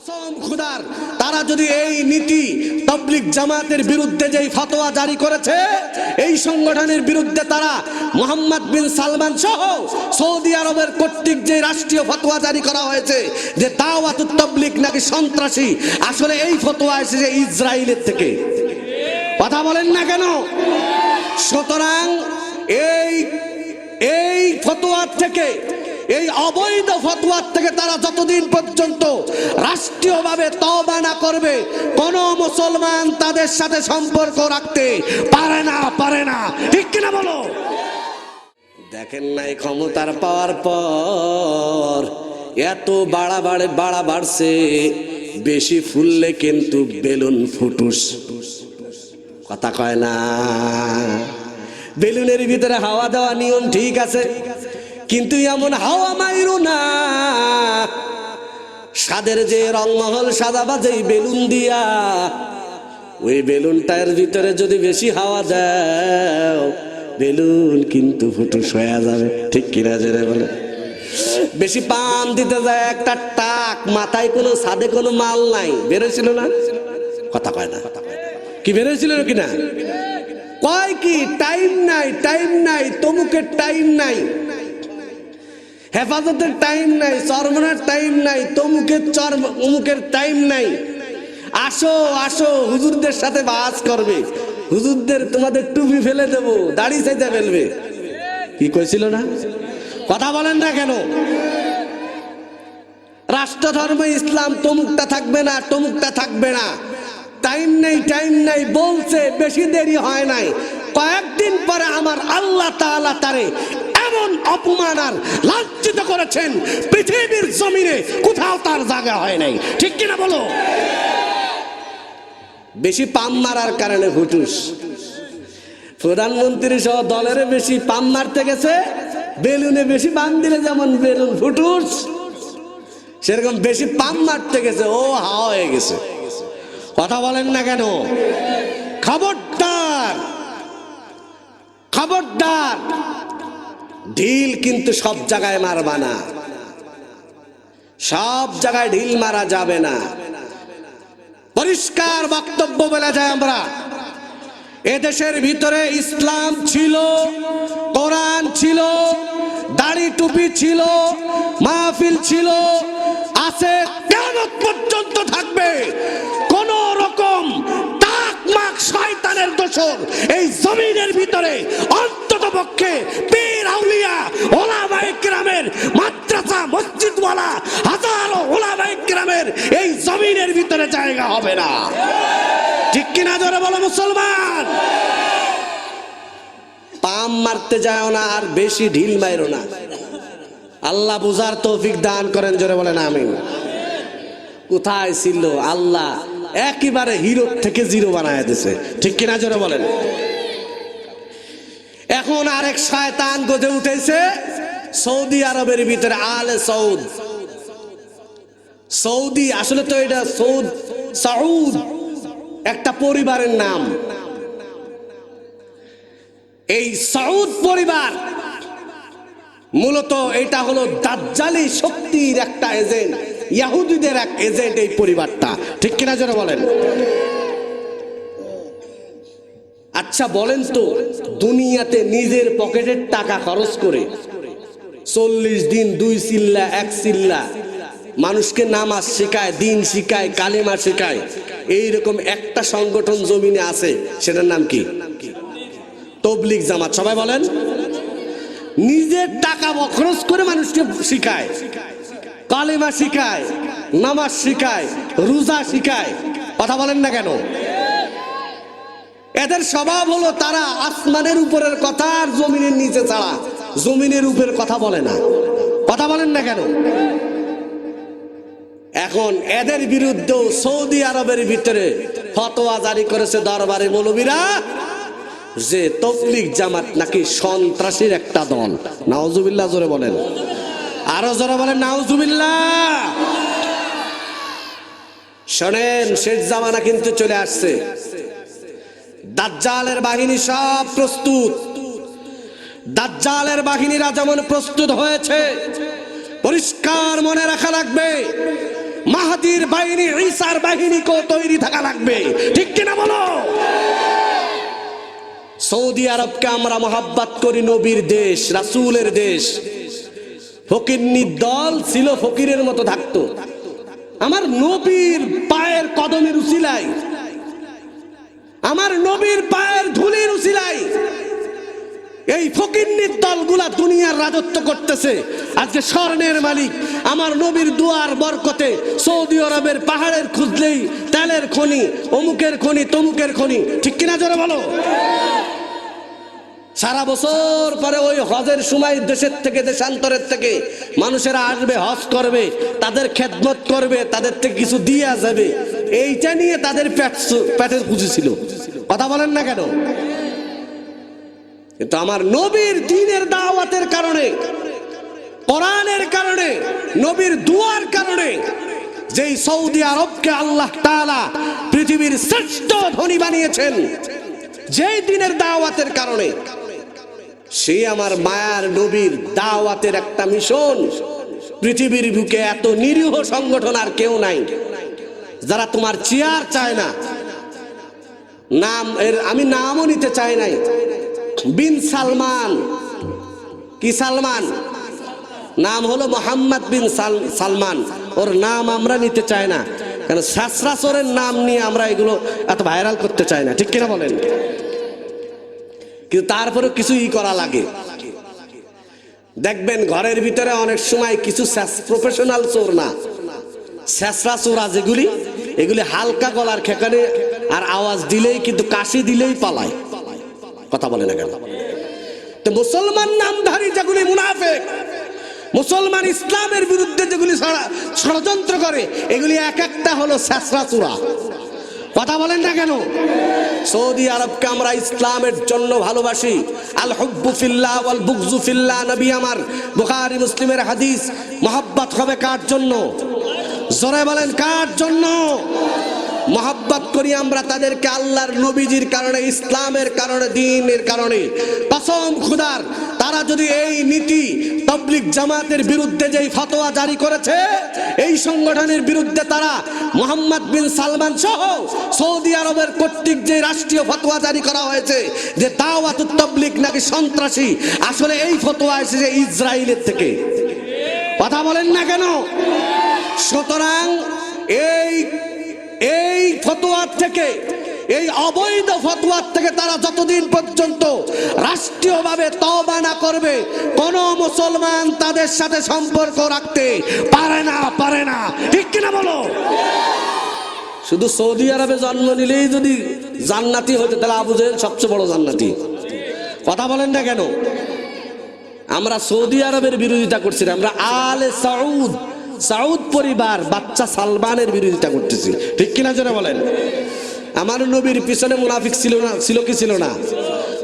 কসম খুদার, তারা যদি এই নীতি তাবলীগ জামাতের বিরুদ্ধে যেই ফতোয়া জারি করেছে, এই সংগঠনের বিরুদ্ধে তারা মোহাম্মদ বিন সালমান সহ সৌদি আরবের কর্তৃক যে রাষ্ট্রীয় ফতোয়া জারি করা হয়েছে যে দাওয়াতুত তাবলীগ নাকি সন্ত্রাসী, আসলে এই ফতোয়া এসেছে ইসরায়েলের থেকে। কথা বলেন না কেন? সুতরাং এই ফতোয়ার থেকে, এই অবৈধ ফতোয়ার থেকে তারা যতদিন পর্যন্ত রাষ্ট্রীয়ভাবে তওবা না করবে, কোন মুসলমান তাদের সাথে সম্পর্ক রাখতে পারে না। ঠিক কিনা বলো? দেখেন নাই ক্ষমতার পাওয়ার পর এত বাড়া বাড়ছে, বেশি ফুললে কিন্তু বেলুন ফুটুস। কথা কয় না? বেলুনের ভিতরে হাওয়া দেওয়া নিয়ম ঠিক আছে, কিন্তু এমন হাওয়া মাইরো না সাদের যে রংমহল সাদা বাজে বেলুন দিয়া, ওই বেলুনটার ভিতরে যদি বেশি হাওয়া দাও বেলুন কিন্তু ফুটুস হয়ে যাবে। ঠিক কিনা জোরে বলে? বেশি পাম দিতে যায় একটা টাক, মাথায় কোনো সাদে কোনো মাল নাই, বেরোছিল না? কথা কয় না? কি বেরোছিল কিনা? কয় কি টাইম নাই, তমুকের টাইম নাই, হেফাজতের টাইম নাই, চরমনার টাইম নাই, অমুকের টাইম নাই। আসো হুজুরদের সাথে বাস করবে, হুজুরদের তোমাদের টুপি ফেলে দেবো, দাড়ি চাইতে ফেলবে। কি কইছিল না? কথা বলেন না কেন? রাষ্ট্র ধর্ম ইসলাম তমুকটা থাকবে না, টাইম নাই বলছে, বেশি দেরি হয় নাই। কয়েকদিন পরে আমার আল্লাহ তাআলা তারে এমন অপমান আর লাঞ্ছিত করেছেন, পৃথিবীর জমিনে কোথাও তার জায়গা হয় নাই। ঠিক কিনা বলো? বেশি পাম মারার কারণে ফুটুস। প্রধানমন্ত্রী সহ দলের বেশি পাম মারতে গেছে, বেলুনে বেশি পাম দিলে যেমন বেলুন ফুটুস, সেরকম বেশি পাম মারতে গেছে, ও হাওয়া হয়ে গেছে। কথা বলেন না কেন? খবরদার, ঢিল কিন্তু সব জায়গায় মারবা না, সব জায়গায় ঢিল মারা যাবে না। পরিষ্কার বক্তব্য বলা যায়, আমরা এদেশের ভিতরে ইসলাম ছিল, কোরআন ছিল, দাড়ি টুপি ছিল, মাহফিল ছিল, আছে, কিয়ামত পর্যন্ত থাকবে। কোন রকম তাকমাক শয়তানের দোসর এই জমিনের ভিতরে অন্তত পক্ষে পীর আউলিয়া ওলামায়ে কেরামের মাদ্রাসা মসজিদওয়ালা হাজারো ওলামায়ে কেরামের এই জমিনের ভিতরে জায়গা হবে না। ঠিক কিনা জোরে বলো মুসলমান? পাম মারতে যাও না, আর বেশি ঢিল মাইরো না। আল্লাহ বুঝার তৌফিক দান করেন, জোরে বলেন আমিন। কোথায় ছিল আল্লাহ? একেবারে হিরো থেকে জিরো বানায় দিয়েছে। ঠিক কিনা জোরে বলেন? এখন আরেক শয়তান গজে উঠেছে সৌদি আরবের ভিতরে, আলে সৌদি। আসলে তো এটা সাউদ একটা পরিবারের নাম। এই সাউদ পরিবার মূলত এটা হলো দাজ্জালি শক্তির একটা এজেন্ট, ইহুদিদের এক এজেন্ট এই পরিবারটা। ঠিক কিনা জোরে বলেন? আচ্ছা বলেন তো, দুনিয়াতে নিজের পকেটের টাকা খরচ করে 40 দিন 2 চিল্লা 1 চিল্লা মানুষকে নামাজ শেখায়, দিন শিখায়, কালেমা শেখায়, এইরকম একটা সংগঠন জমিনে আছে, সেটার নাম কি? তাবলীগ জামাত। সবাই বলেন। নিজের টাকা খরচ করে মানুষকে শিখায়, কালেমা শিখায়, নামাজ শিখায়, রোজা শিখায়। কথা বলেন না কেন? এদের স্বভাব হলো তারা আসমানের উপরের কথা আর জমিনের নিচে ছাড়া জমিনের উপরের কথা বলে না। কথা বলেন না কেন? এখন এদের বিরুদ্ধে সৌদি আরবের ভিতরে ফতোয়া জারি করেছে দরবারে মৌলবীরা যে তাবলীগ জামাত নাকি সন্ত্রাসীর একটা দল। নাউজুবিল্লাহ জোরে বলেন, আরো জোরে বলেন নাউজুবিল্লাহ। শোনেন, শেষ জামানা কিন্তু চলে আসছে। দাজ্জালের বাহিনী সব প্রস্তুত। দাজ্জালের বাহিনীরা যেমন প্রস্তুত হয়েছে, পরিষ্কার মনে রাখা লাগবে, মাহদির বাহিনী, ঈসার বাহিনীকেও তৈরি থাকা লাগবে, ঠিক কিনা বলো? সৌদি আরবকে আমরা মহাব্বত করি, নবীর দেশ, রাসূলের দেশ। ফকিরনির দল ছিল, ফকিরের মতো থাকতো। আমার নবীর পায়ের কদমের উসিলায়, আমার নবীর পায়ের ধুলির উসিলায় এই ফকিরনির দলগুলা দুনিয়ার রাজত্ব করতেছে। আজকে স্বর্ণের মালিক আমার নবীর দুয়ার বরকতে। সৌদি আরবের পাহাড়ের খুঁজলেই তেলের খনি, অমুকের খনি, তমুকের খনি, ঠিক কিনা জোরে বলো? সারা বছর পরে ওই হজের সময় দেশের থেকে, দেশান্তরের থেকে মানুষেরা আসবে, হজ করবে, তাদের খেদমত করবে, তাদের থেকে কিছু দিয়ে যাবে, এইটা নিয়ে তাদের পেটের পুঁজি ছিল। কথা বলেন না কেন? কিন্তু আমার নবীর দ্বীনের দাওয়াতের কারণে, কোরআনের কারণে, নবীর দুয়ার কারণে যেই সৌদি আরবকে আল্লাহ তাআলা পৃথিবীর শ্রেষ্ঠ ধনী বানিয়েছেন, যেই দ্বীনের দাওয়াতের কারণে, সেই আমার মায়ার নবীর দাওয়াতের একটা মিশন। পৃথিবীর বুকে এত নিরীহ সংগঠন আর কেউ নাই যারা তোমার চেয়ার চায় না। নাম এর আমি নামও নিতে চাই নাই। বিন সালমান, কি সালমান? নাম হলো মোহাম্মদ বিন সালমান। ওর নাম আমরা নিতে চাই না, কারণ শাসরাসরের নাম নিয়ে আমরা এগুলো এত ভাইরাল করতে চাই না, ঠিক কিনা বলেন? কিন্তু তারপরে কিছু করা লাগে। দেখবেন ঘরের ভিতরে অনেক সময় কিছু প্রফেশনাল চোর না, শেষরা চোরা যেগুলি, এগুলি হালকা গলার খেকানে আর আওয়াজ দিলেই, কিন্তু কাশি দিলেই পালায়। কথা বলে না কেন? তো মুসলমান নামধারী যেগুলি মুনাফিক, মুসলমান ইসলামের বিরুদ্ধে যেগুলি ষড়যন্ত্র করে, এগুলি এক একটা হলো শেষরা চোরা। কথা বলেন না কেন? সৌদি আরবকে আমরা ইসলামের জন্য ভালোবাসি। আল হুব্বু ফিল্লাহ ওয়াল বুগযু ফিল্লাহ, নবী আমার, বুখারী মুসলিমের হাদিস। মহব্বত হবে কার জন্য? জোরে বলেন, কার জন্য? মহব্বত করি আমরা তাদেরকে আল্লাহর নবীজির কারণে, ইসলামের কারণে, দ্বীনের কারণে। কসম খুদার, তারা যদি এই নীতি তাবলীগ জামাতের বিরুদ্ধে যেই ফতোয়া জারি করেছে, এই সংগঠনের বিরুদ্ধে তারা মোহাম্মদ বিন সালমান সহ সৌদি আরবের কর্তৃক যে রাষ্ট্রীয় ফতোয়া জারি করা হয়েছে যে দাওয়াতুত তাবলীগ নাকি সন্ত্রাসী, আসলে এই ফতোয়া এসেছে ইসরায়েলের থেকে। কথা বলেন না কেন? সুতরাং এই ফতোয়ার থেকে, এই অবৈধ ফতোয়ার থেকে তারা যতদিন পর্যন্ত রাষ্ট্রীয়ভাবে তওবা না করবে, কোন মুসলমান তাদের সাথে সম্পর্ক রাখতে পারে না, ঠিক কিনা বলো? শুধু সৌদি আরবে জন্ম নিলেই যদি জান্নাতি হতো, তাহলে আবু জেহেল সবচেয়ে বড় জান্নাতি। কথা বলেন না কেন? আমরা সৌদি আরবের বিরোধিতা করছি না, আমরা আলে সাউদ পরিবার, বাচ্চা সালমানের বিরোধিতা করতেছি, ঠিক কিনা জোরে বলেন? আমার নবীর পিছনে মুনাফিক ছিল না? ছিল কি ছিল না?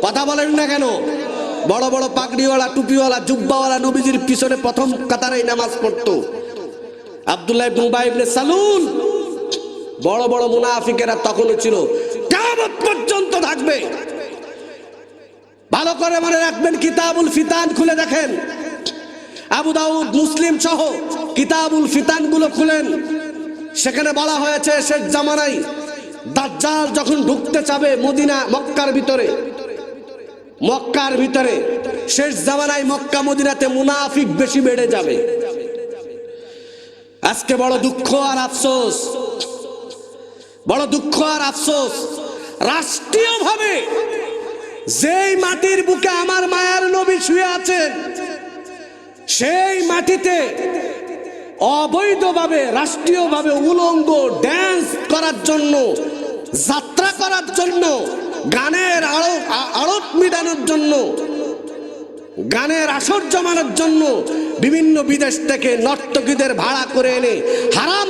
কথা বলেন না কেন? বড় বড় পাগড়িওয়ালা, টুপিওয়ালা, জুব্বাওয়ালা নবীজির পিছনে প্রথম কাতারেই নামাজ পড়তো। আব্দুল্লাহ ইবনে উবাই ইবনে সালুল, বড় বড় মুনাফিকেরা তখনও ছিল, কিয়ামত পর্যন্ত থাকবে। ভালো করে মনে রাখবেন, কিতাবুল ফিতান খুলে দেখেন, আবু দাউদ, মুসলিম সহ কিতাবুল ফিতান গুলো খুলেন, সেখানে বলা হয়েছে শেষ জামানায় দাজ্জাল যখন ঢুকতে চাবে মদিনা, মক্কার ভিতরে শেষ জামানায় মক্কা মদিনাতে মুনাফিক বেশি বেড়ে যাবে। আজকে বড় দুঃখ আর আফসোস, রাষ্ট্রীয়ভাবে যেই মাটির বুকে আমার মায়ার নবী শুয়ে আছেন, সেই মাটিতে অবৈধভাবে, রাষ্ট্রীয়ভাবে উলঙ্গ ড্যান্স করার জন্য, যাত্রা করার জন্য, গানের আড়ত মিটানোর জন্য, গানের আসর জমানোর জন্য বিভিন্ন বিদেশ থেকে নর্তকীদের ভাড়া করে এনে হারাম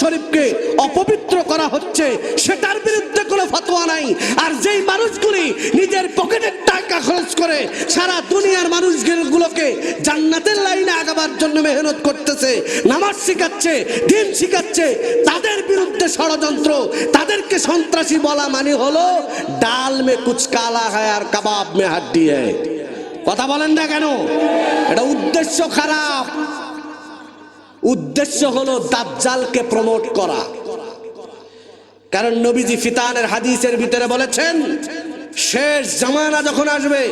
শরীফকে অপবিত্র করা হচ্ছে, সেটার বিরুদ্ধে কোনো ফতোয়া নাই। আর যেই মানুষগুলি নিজের পকেটের টাকা খরচ করে সারা দুনিয়ার মানুষগুলোকে জান্নাতের লাইনে আগাবার জন্য মেহনত করতেছে, নামাজ শিখাচ্ছে, দিন শিখাচ্ছে, তাদের বিরুদ্ধে ষড়যন্ত্র, তাদেরকে সন্ত্রাসী বলা মানে হলো ডাল মে কুচ কালা হয় আর কাবাব মে হাড্ডি হয়। কথা বলেন না কেন? এটা উদ্দেশ্য খারাপ। উদ্দেশ্য হলো দাজ্জালকে প্রমোট করা। কারণ নবীজি ফিতানের হাদিসের ভিতরে বলেছেন, শেষ জামানা যখন আসবে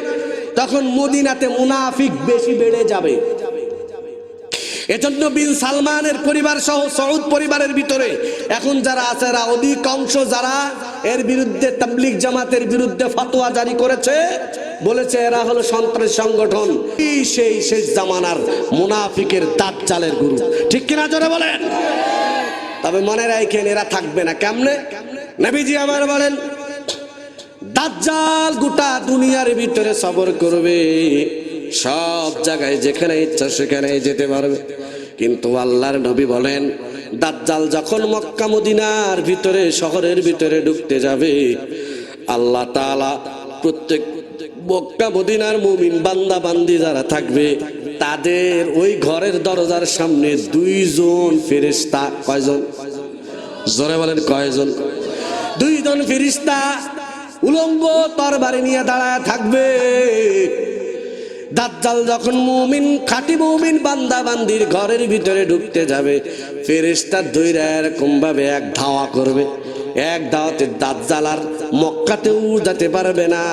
তখন মদিনাতে মুনাফিক বেশি বেড়ে যাবে। এজন্য বিন সালমানের পরিবার সহ সৌদ পরিবারের ভিতরে এখন যারা আছে, এরা অধিকাংশ যারা এর বিরুদ্ধে তাবলীগ জামাতের বিরুদ্ধে ফতোয়া জারি করেছে, বলেছে এরা হলো সন্ত্রাসী সংগঠন, সেই শেষ জামানার মুনাফিকের দাজ্জালের গুরু। ঠিক কিনা জোরে বলেন? তবে মনে রাখেন, এরা থাকবে না। কেমনে? নবীজি আমার বলেন, দাজ্জাল গোটা দুনিয়ার ভিতরে সফর করবে, সব জায়গায় যেখানে ইচ্ছা সেখানে যেতে পারবে। কিন্তু আল্লাহর নবী বলেন, দাজ্জাল যখন মক্কা মদিনার ভিতরে শহরের ভিতরে ঢুকতে যাবে, আল্লাহ তাআলা প্রত্যেক মক্কা মদিনার মুমিন বান্দা বান্দি যারা থাকবে তাদের ওই ঘরের দরজার সামনে দুইজন ফেরেশতা, কয়জন? জোরে বলেন কয়জন? দুইজন ফেরেশতা উলঙ্গ তরবারি নিয়ে দাঁড়ায় থাকবে। দাজ্জাল যখন মুমিন, খাঁটি মুমিন বান্দা বান্দির ঘরের ভিতরে ঢুকতে যাবে, ফেরেশতা ধইরা এরকম ভাবে এক ধাওয়া করবে, এক ধাওয়াতে দাজ্জাল আর মক্কাতেও যেতে পারবে না,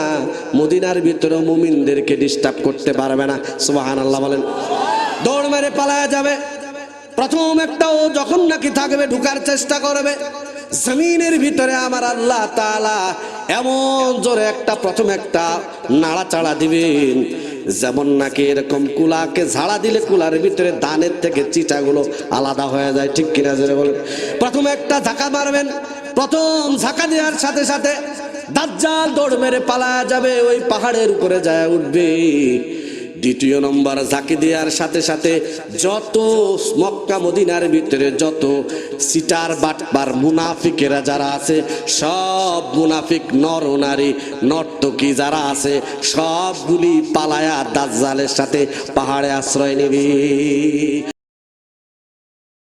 মদিনার ভিতরে মুমিনদেরকে ডিস্টার্ব করতে পারবে না। সুবহানাল্লাহ বলেন। দৌড় মেরে পালায়া যাবে। প্রথম একটা ও যখন নাকি থাকবে, ঢুকার চেষ্টা করবে জমিনের ভিতরে, আমার আল্লাহ তাআলা এমন জোরে একটা প্রথম একটা নাড়াচাড়া দিবেন, যেমন নাকি এরকম কুলাকে ঝাড়া দিলে কুলার ভিতরে ধানের থেকে চিটাগুলো আলাদা হয়ে যায়। ঠিক কিনা জোরে বলেন? প্রথম একটা ঝাঁকা মারবেন, প্রথম ঝাঁকা দেওয়ার সাথে সাথে দাজ্জাল দৌড় মেরে পালায়া যাবে, ওই পাহাড়ের উপরে যায় উঠবে। দ্বিতীয় নম্বর ঝাঁকি দেওয়ার সাথে সাথে যত মক্কা মদিনার ভিতরে যত সিটার বাটপার মুনাফিকেরা যারা আছে, সব মুনাফিক নর নারী নর্তকী যারা আছে সবগুলি পালায়া দাজ্জালের সাথে পাহাড়ে আশ্রয় নেবে।